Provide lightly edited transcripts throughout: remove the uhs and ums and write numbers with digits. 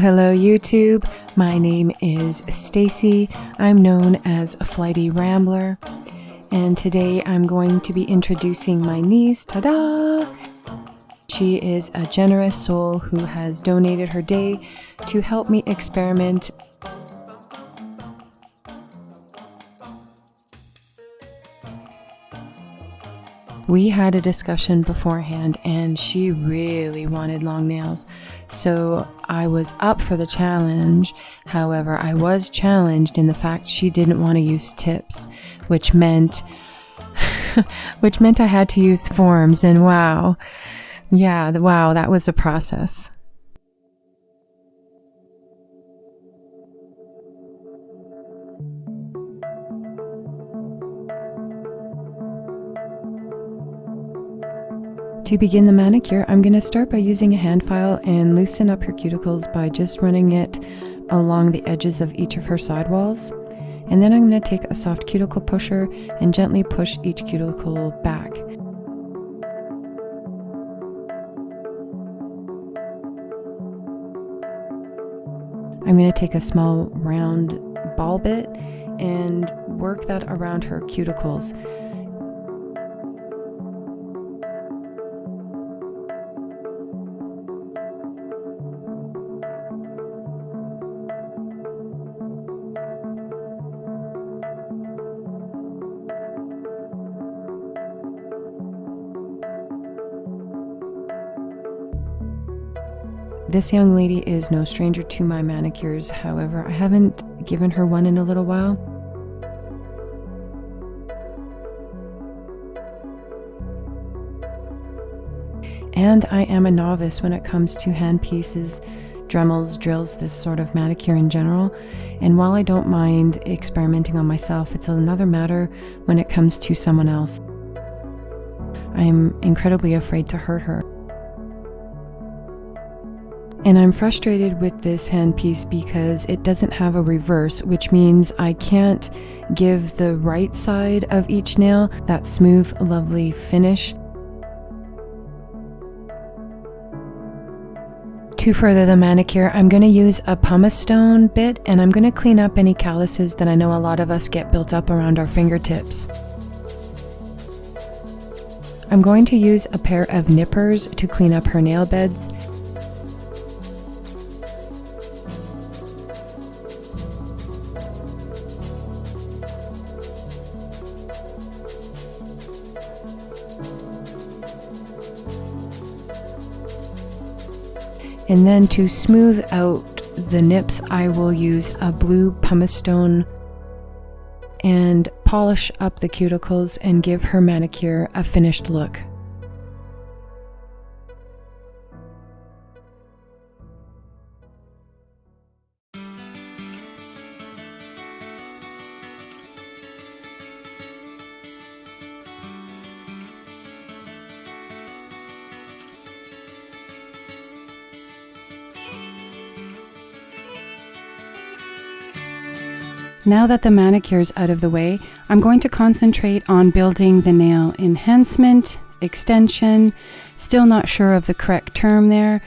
Hello YouTube. My name is Stacy. I'm known as Flighty Rambler, and today I'm going to be introducing my niece. Ta-da! She is a generous soul who has donated her day to help me experiment. We had a discussion beforehand and she really wanted long nails, so I was up for the challenge. However, I was challenged in the fact she didn't want to use tips, which meant I had to use forms, and wow, that was a process. To begin the manicure, I'm going to start by using a hand file and loosen up her cuticles by just running it along the edges of each of her sidewalls. And then I'm going to take a soft cuticle pusher and gently push each cuticle back. I'm going to take a small round ball bit and work that around her cuticles. This young lady is no stranger to my manicures, however, I haven't given her one in a little while. And I am a novice when it comes to hand pieces, Dremels, drills, this sort of manicure in general. And while I don't mind experimenting on myself, it's another matter when it comes to someone else. I am incredibly afraid to hurt her. And I'm frustrated with this handpiece because it doesn't have a reverse, which means I can't give the right side of each nail that smooth, lovely finish. To further the manicure, I'm going to use a pumice stone bit, and I'm going to clean up any calluses that I know a lot of us get built up around our fingertips. I'm going to use a pair of nippers to clean up her nail beds. And then to smooth out the nips, I will use a blue pumice stone and polish up the cuticles and give her manicure a finished look. Now that the manicure is out of the way, I'm going to concentrate on building the nail enhancement, extension. Still not sure of the correct term there,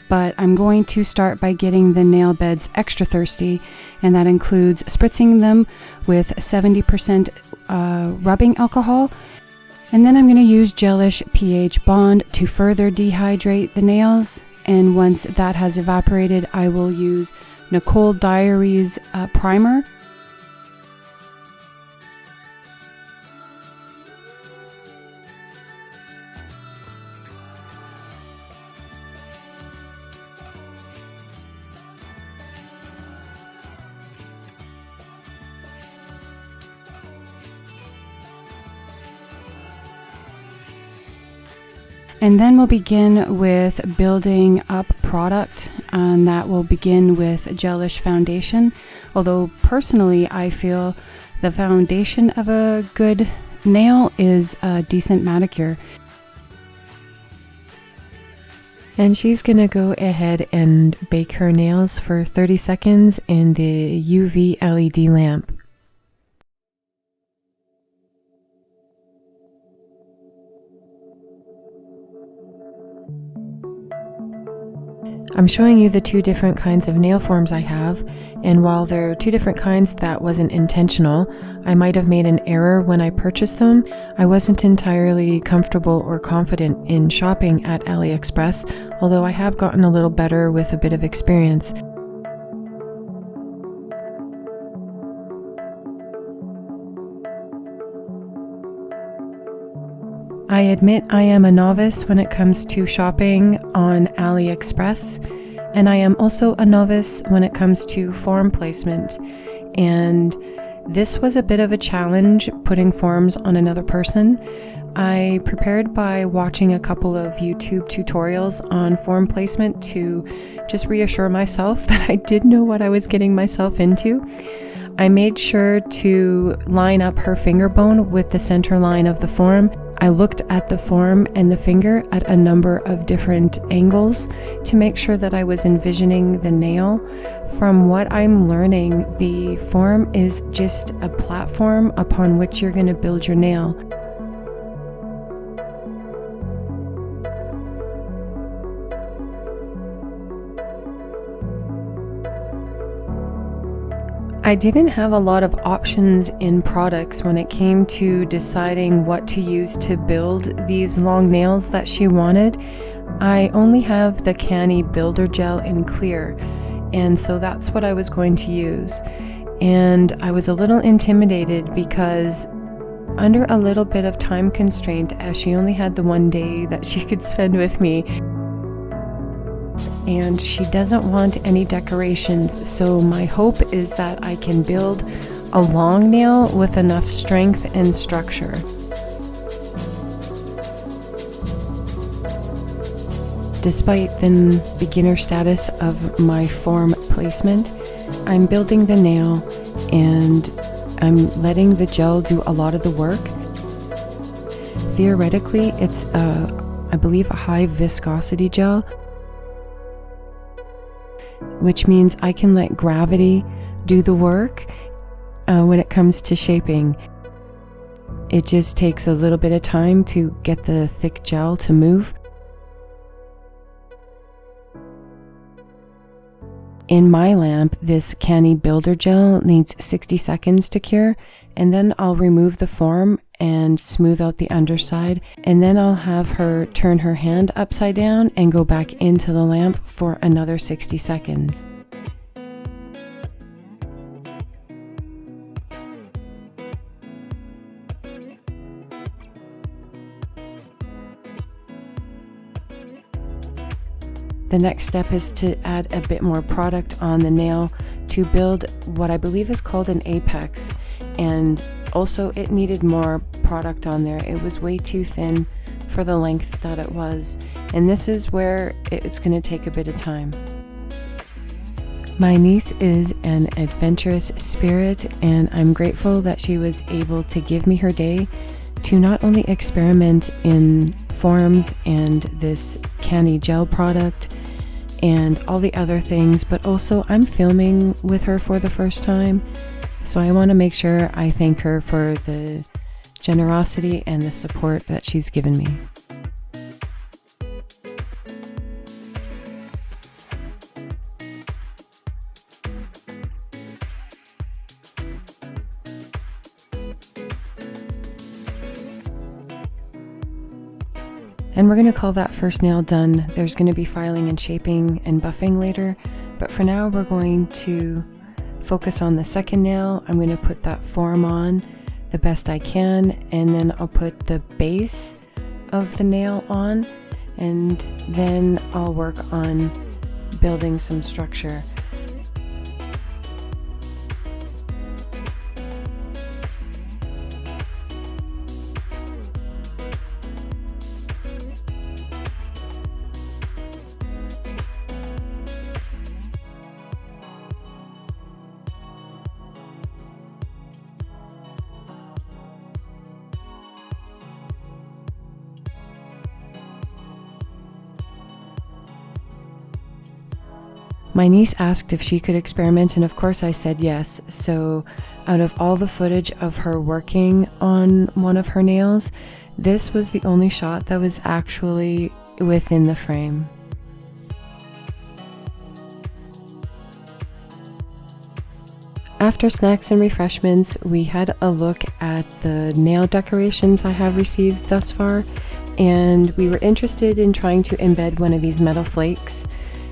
but I'm going to start by getting the nail beds extra thirsty, and that includes spritzing them with 70% rubbing alcohol. And then I'm going to use gelish pH bond to further dehydrate the nails. And once that has evaporated, I will use Nicole Diary's Primer. And then we'll begin with building up product, and that will begin with gelish foundation. Although personally I feel the foundation of a good nail is a decent manicure. And she's gonna go ahead and bake her nails for 30 seconds in the UV LED lamp. I'm showing you the two different kinds of nail forms I have, and while they're two different kinds that wasn't intentional, I might have made an error when I purchased them. I wasn't entirely comfortable or confident in shopping at AliExpress, although I have gotten a little better with a bit of experience. I admit I am a novice when it comes to shopping on AliExpress, and I am also a novice when it comes to form placement. And this was a bit of a challenge, putting forms on another person. I prepared by watching a couple of YouTube tutorials on form placement to just reassure myself that I did know what I was getting myself into. I made sure to line up her finger bone with the center line of the form. I looked at the form and the finger at a number of different angles to make sure that I was envisioning the nail. From what I'm learning, the form is just a platform upon which you're going to build your nail. I didn't have a lot of options in products when it came to deciding what to use to build these long nails that she wanted. I only have the Canni Builder Gel in clear, and so that's what I was going to use. And I was a little intimidated because under a little bit of time constraint, as she only had the one day that she could spend with me, and she doesn't want any decorations, so my hope is that I can build a long nail with enough strength and structure. Despite the beginner status of my form placement, I'm building the nail and I'm letting the gel do a lot of the work. Theoretically, it's I believe a high viscosity gel, which means I can let gravity do the work when it comes to shaping. It just takes a little bit of time to get the thick gel to move. In my lamp, this Canni Builder Gel needs 60 seconds to cure, and then I'll remove the form and smooth out the underside, and then I'll have her turn her hand upside down and go back into the lamp for another 60 seconds. The next step is to add a bit more product on the nail to build what I believe is called an apex, and also it needed more product on there. It was way too thin for the length that it was, and this is where it's going to take a bit of time. My niece is an adventurous spirit, and I'm grateful that she was able to give me her day to not only experiment in forms and this Canni gel product and all the other things, but also I'm filming with her for the first time, so I want to make sure I thank her for the generosity and the support that she's given me. And we're going to call that first nail done. There's going to be filing and shaping and buffing later, but for now we're going to focus on the second nail. I'm going to put that form on the best I can, and then I'll put the base of the nail on, and then I'll work on building some structure. My niece asked if she could experiment, and of course I said yes. So out of all the footage of her working on one of her nails, this was the only shot that was actually within the frame. After snacks and refreshments, we had a look at the nail decorations I have received thus far, and we were interested in trying to embed one of these metal flakes.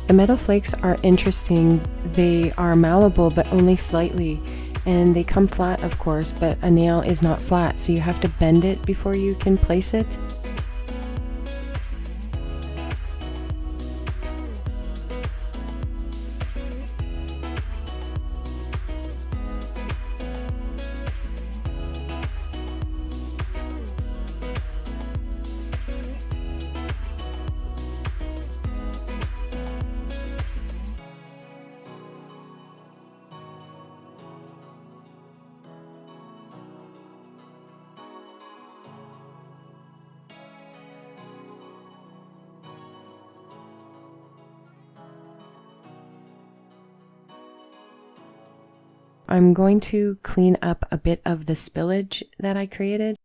The metal flakes are interesting. They are malleable, but only slightly, and they come flat, of course, but a nail is not flat, so you have to bend it before you can place it. I'm going to clean up a bit of the spillage that I created.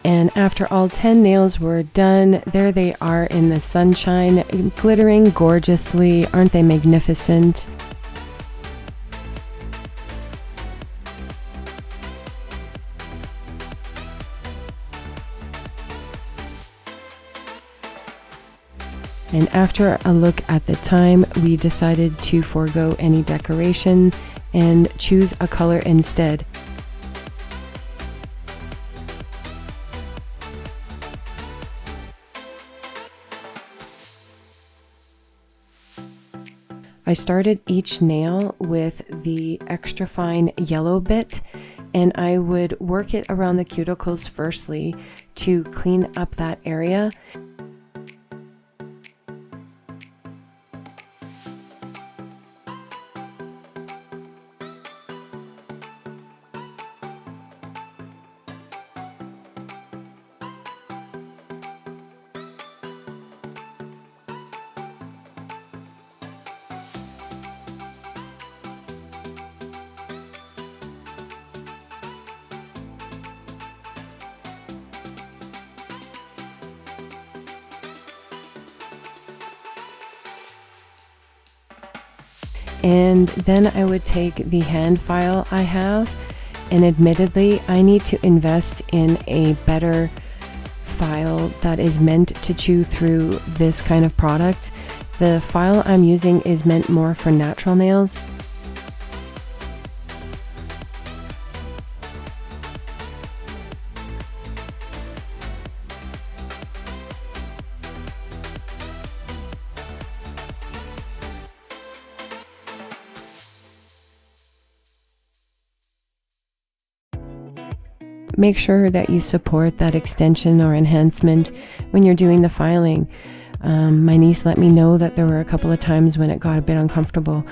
And after all 10 nails were done, there they are in the sunshine, glittering gorgeously. Aren't they magnificent? And after a look at the time, we decided to forego any decoration and choose a color instead. I started each nail with the extra fine yellow bit, and I would work it around the cuticles firstly to clean up that area. And then I would take the hand file I have, and admittedly I need to invest in a better file that is meant to chew through this kind of product. The file I'm using is meant more for natural nails. Make sure that you support that extension or enhancement when you're doing the filing. My niece let me know that there were a couple of times when it got a bit uncomfortable.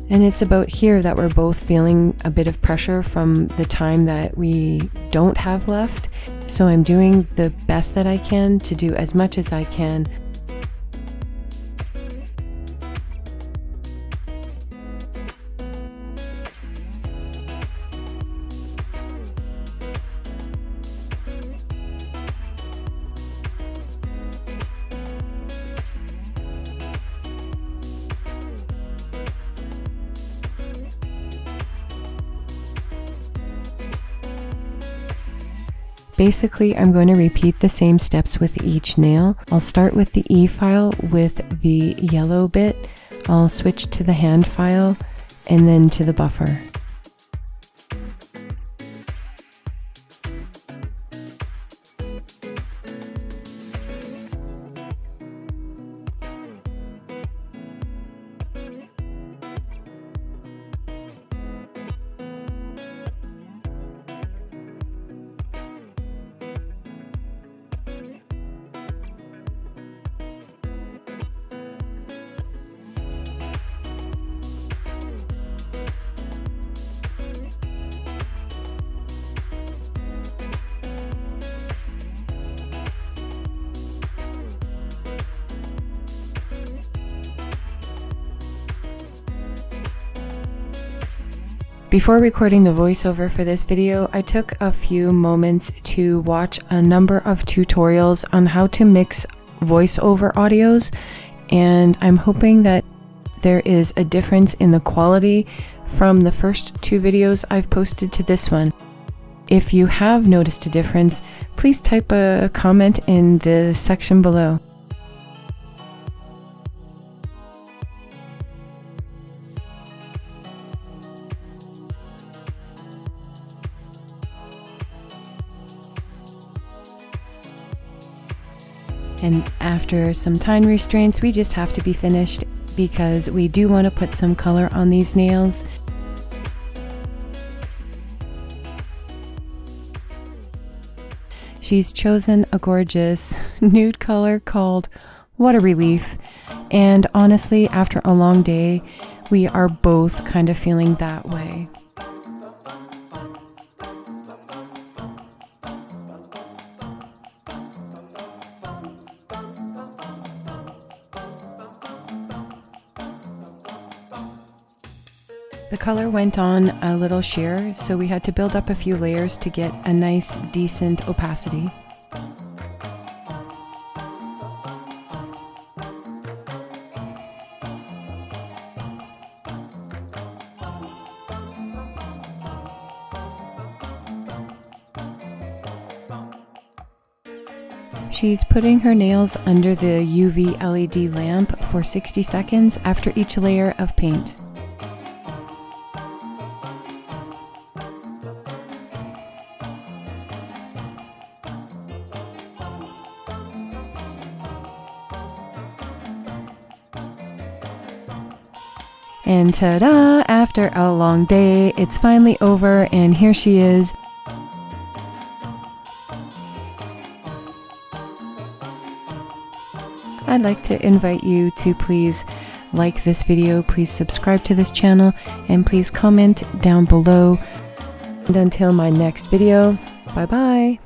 And it's about here that we're both feeling a bit of pressure from the time that we don't have left. So I'm doing the best that I can to do as much as I can. Basically, I'm going to repeat the same steps with each nail. I'll start with the E file with the yellow bit. I'll switch to the hand file and then to the buffer. Before recording the voiceover for this video, I took a few moments to watch a number of tutorials on how to mix voiceover audios, and I'm hoping that there is a difference in the quality from the first 2 videos I've posted to this one. If you have noticed a difference, please type a comment in the section below. And after some time restraints, we just have to be finished because we do want to put some color on these nails. She's chosen a gorgeous nude color called What a Relief, and honestly, after a long day, we are both kind of feeling that way. The color went on a little sheer, so we had to build up a few layers to get a nice, decent opacity. She's putting her nails under the UV LED lamp for 60 seconds after each layer of paint. And ta-da! After a long day, it's finally over, and here she is. I'd like to invite you to please like this video, please subscribe to this channel, and please comment down below. And until my next video, bye-bye!